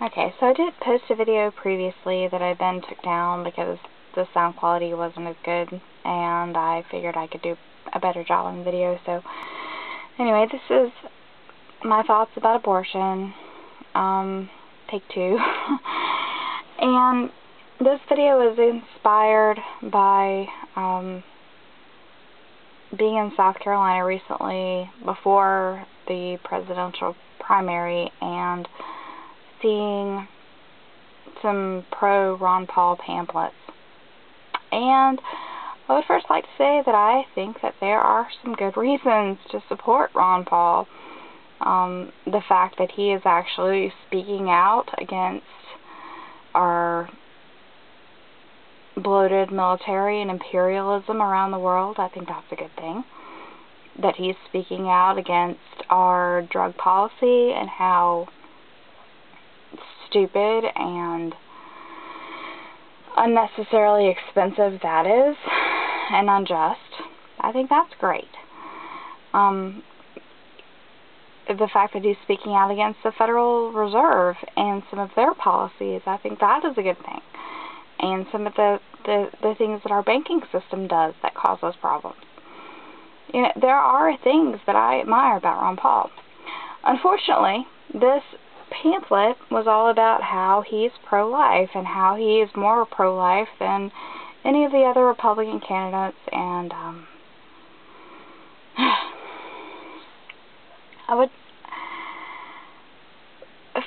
Okay, so I did post a video previously that I then took down because the sound quality wasn't as good, and I figured I could do a better job on the video. So anyway, this is my thoughts about abortion, take two. And this video was inspired by being in South Carolina recently before the presidential primary and seeing some pro-Ron Paul pamphlets. And I would first like to say that I think that there are some good reasons to support Ron Paul. The fact that he is actually speaking out against our bloated military and imperialism around the world, I think that's a good thing. That he's speaking out against our drug policy and how stupid and unnecessarily expensive that is, and unjust. I think that's great. The fact that he's speaking out against the Federal Reserve and some of their policies, I think that is a good thing. And some of the things that our banking system does that cause us problems. You know, there are things that I admire about Ron Paul. Unfortunately, this pamphlet was all about how he's pro-life and how he is more pro-life than any of the other Republican candidates, and I would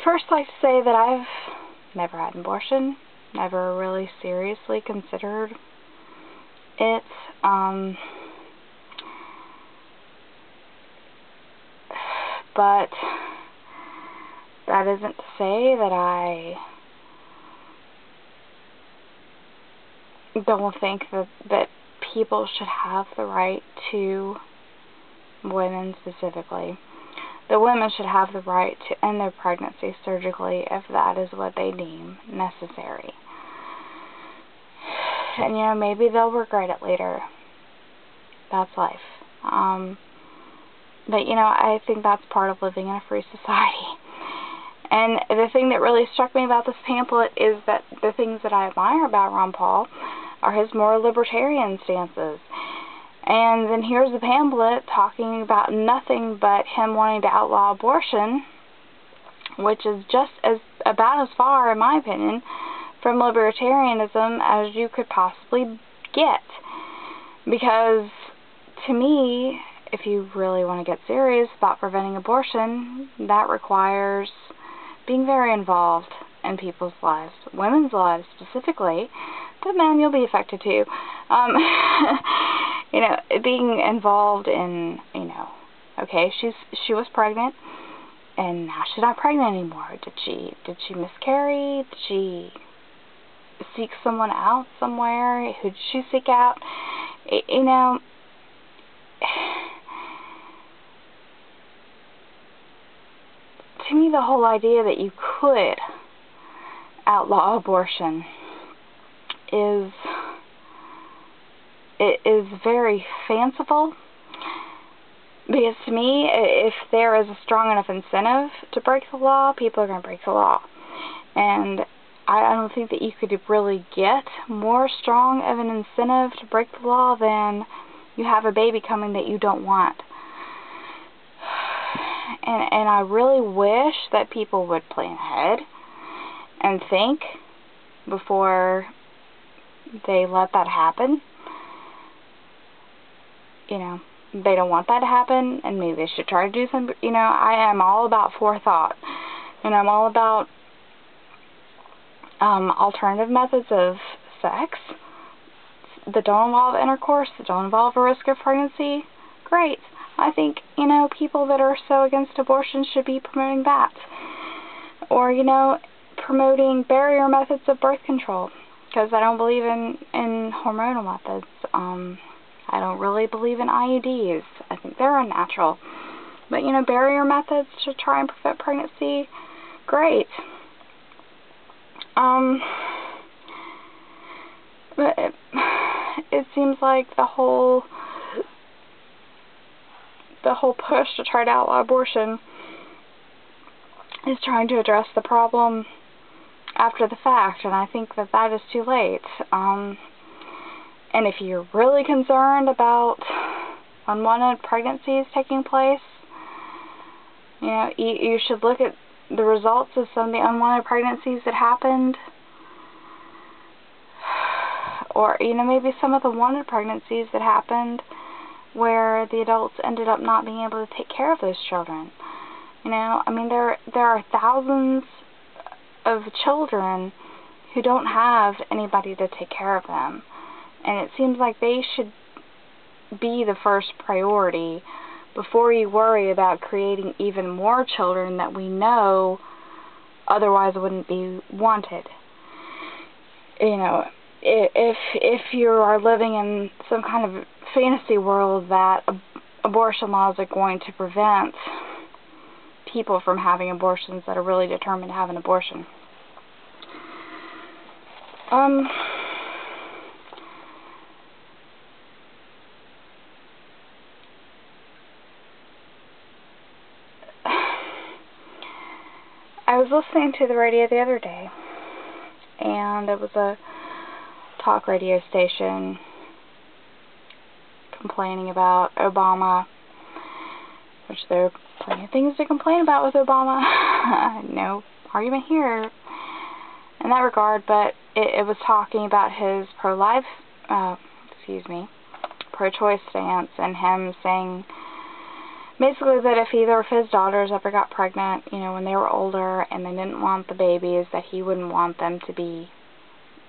first like to say that I've never had an abortion, never really seriously considered it. But that isn't to say that I don't think that people should have the right to, women specifically, that women should have the right to end their pregnancy surgically if that is what they deem necessary. And, you know, maybe they'll regret it later. That's life. But, you know, I think that's part of living in a free society. And the thing that really struck me about this pamphlet is that the things that I admire about Ron Paul are his more libertarian stances. And then here's the pamphlet talking about nothing but him wanting to outlaw abortion, which is just about as far, in my opinion, from libertarianism as you could possibly get. Because, to me, if you really want to get serious about preventing abortion, that requires being very involved in people's lives, women's lives specifically, but men, you'll be affected too. You know, being involved in, you know, okay, she was pregnant, and now she's not pregnant anymore. Did she miscarry? Did she seek someone out somewhere? Who did she seek out? You know, to me, the whole idea that you could outlaw abortion is very fanciful, because to me, if there is a strong enough incentive to break the law, people are going to break the law. And I don't think that you could really get more strong of an incentive to break the law than you have a baby coming that you don't want. And I really wish that people would plan ahead and think before they let that happen. You know, they don't want that to happen, and maybe they should try to do something. You know, I am all about forethought, and I'm all about alternative methods of sex that don't involve intercourse, that don't involve a risk of pregnancy. Great. I think, you know, people that are so against abortion should be promoting that. Or, you know, promoting barrier methods of birth control. Because I don't believe in hormonal methods. I don't really believe in IUDs. I think they're unnatural. But, you know, barrier methods to try and prevent pregnancy, great. But it seems like the whole push to try to outlaw abortion is trying to address the problem after the fact, and I think that that is too late. And if you're really concerned about unwanted pregnancies taking place, you know, you should look at the results of some of the unwanted pregnancies that happened, or, you know, maybe some of the wanted pregnancies that happened where the adults ended up not being able to take care of those children. You know, I mean, there are thousands of children who don't have anybody to take care of them, and it seems like they should be the first priority before you worry about creating even more children that we know otherwise wouldn't be wanted. You know, if you are living in some kind of fantasy world that abortion laws are going to prevent people from having abortions that are really determined to have an abortion. I was listening to the radio the other day, and it was a talk radio station complaining about Obama, which there are plenty of things to complain about with Obama. No argument here in that regard, but it was talking about his pro-choice stance, and him saying basically that if either of his daughters ever got pregnant, you know, when they were older and they didn't want the babies, that he wouldn't want them to be,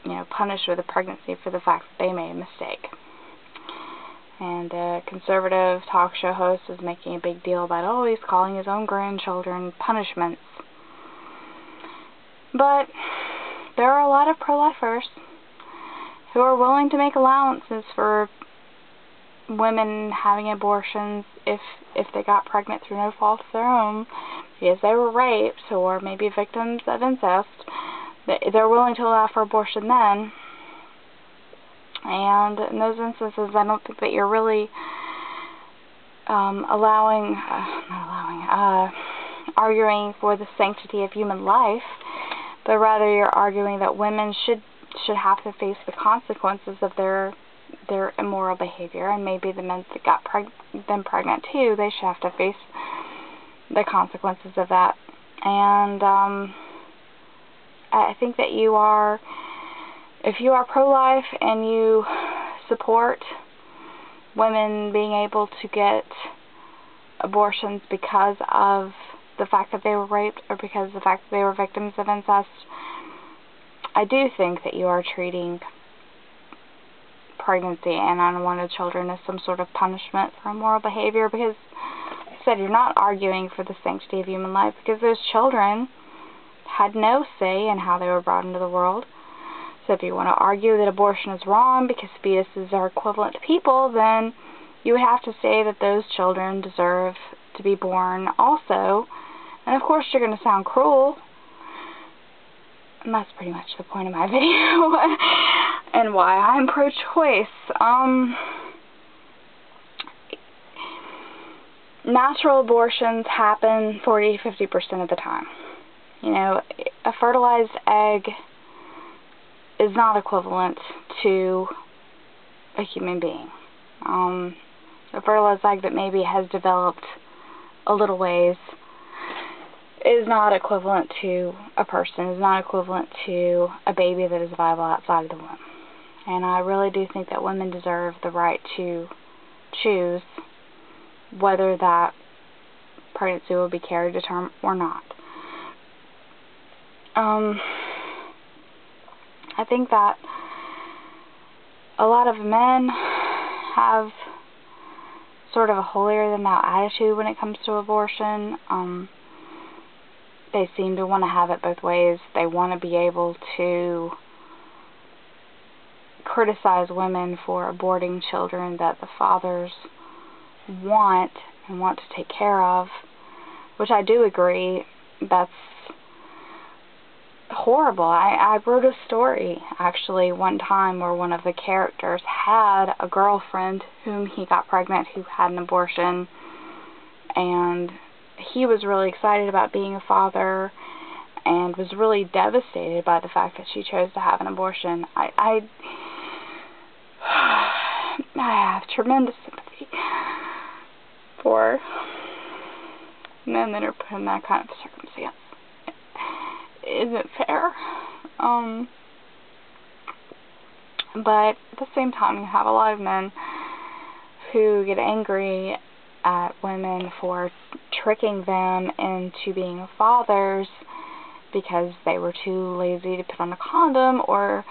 you know, punished with a pregnancy for the fact that they made a mistake. And a conservative talk show host was making a big deal about, oh, he's calling his own grandchildren punishments. But there are a lot of pro-lifers who are willing to make allowances for women having abortions if they got pregnant through no fault of their own, because they were raped or maybe victims of incest. They're willing to allow for abortion then. And in those instances, I don't think that you're really arguing for the sanctity of human life, but rather you're arguing that women should have to face the consequences of their immoral behavior, and maybe the men that got them pregnant too, they should have to face the consequences of that. And I think that if you are pro-life and you support women being able to get abortions because of the fact that they were raped or because of the fact that they were victims of incest, I do think that you are treating pregnancy and unwanted children as some sort of punishment for immoral behavior, because, like I said, you're not arguing for the sanctity of human life, because those children had no say in how they were brought into the world. So if you want to argue that abortion is wrong because fetuses are equivalent to people, then you would have to say that those children deserve to be born also. And of course you're going to sound cruel. And that's pretty much the point of my video. And why I'm pro-choice. Natural abortions happen 40-50% of the time. You know, a fertilized egg is not equivalent to a human being. A fertilized egg that maybe has developed a little ways is not equivalent to a person, is not equivalent to a baby that is viable outside of the womb. And I really do think that women deserve the right to choose whether that pregnancy will be carried to term or not. I think that a lot of men have sort of a holier-than-thou attitude when it comes to abortion. They seem to want to have it both ways. They want to be able to criticize women for aborting children that the fathers want and want to take care of, which I do agree, that's horrible. I wrote a story, actually, one time where one of the characters had a girlfriend whom he got pregnant who had an abortion, and he was really excited about being a father, and was really devastated by the fact that she chose to have an abortion. I have tremendous sympathy for men that are put in that kind of circumstance. It isn't fair. But at the same time, you have a lot of men who get angry at women for tricking them into being fathers because they were too lazy to put on a condom, or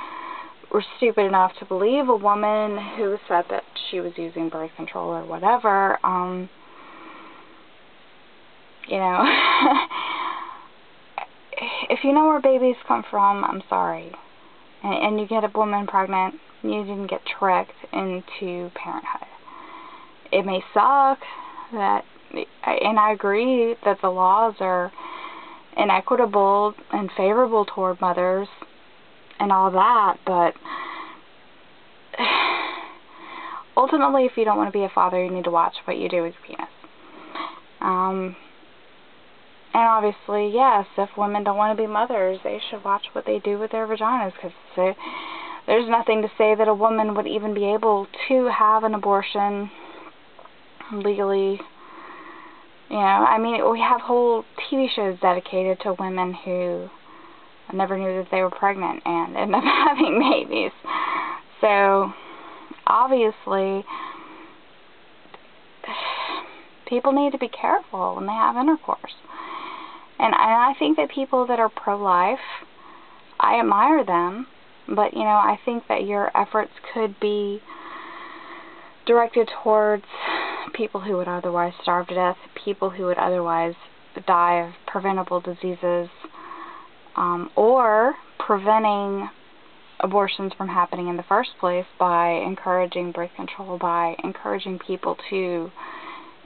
were stupid enough to believe a woman who said that she was using birth control or whatever. You know, if you know where babies come from, I'm sorry. And you get a woman pregnant, you didn't get tricked into parenthood. It may suck that, and I agree that the laws are inequitable and favorable toward mothers and all that, but ultimately, if you don't want to be a father, you need to watch what you do with your penis. And obviously, yes, if women don't want to be mothers, they should watch what they do with their vaginas, because there's nothing to say that a woman would even be able to have an abortion legally. You know, I mean, we have whole TV shows dedicated to women who never knew that they were pregnant and end up having babies. So, obviously, people need to be careful when they have intercourse. And I think that people that are pro-life, I admire them, but, you know, I think that your efforts could be directed towards people who would otherwise starve to death, people who would otherwise die of preventable diseases, or preventing abortions from happening in the first place by encouraging birth control, by encouraging people to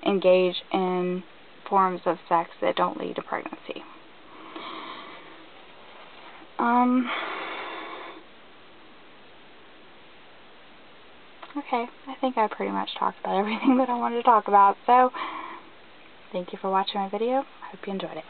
engage in forms of sex that don't lead to pregnancy. Okay, I think I pretty much talked about everything that I wanted to talk about, so thank you for watching my video. I hope you enjoyed it.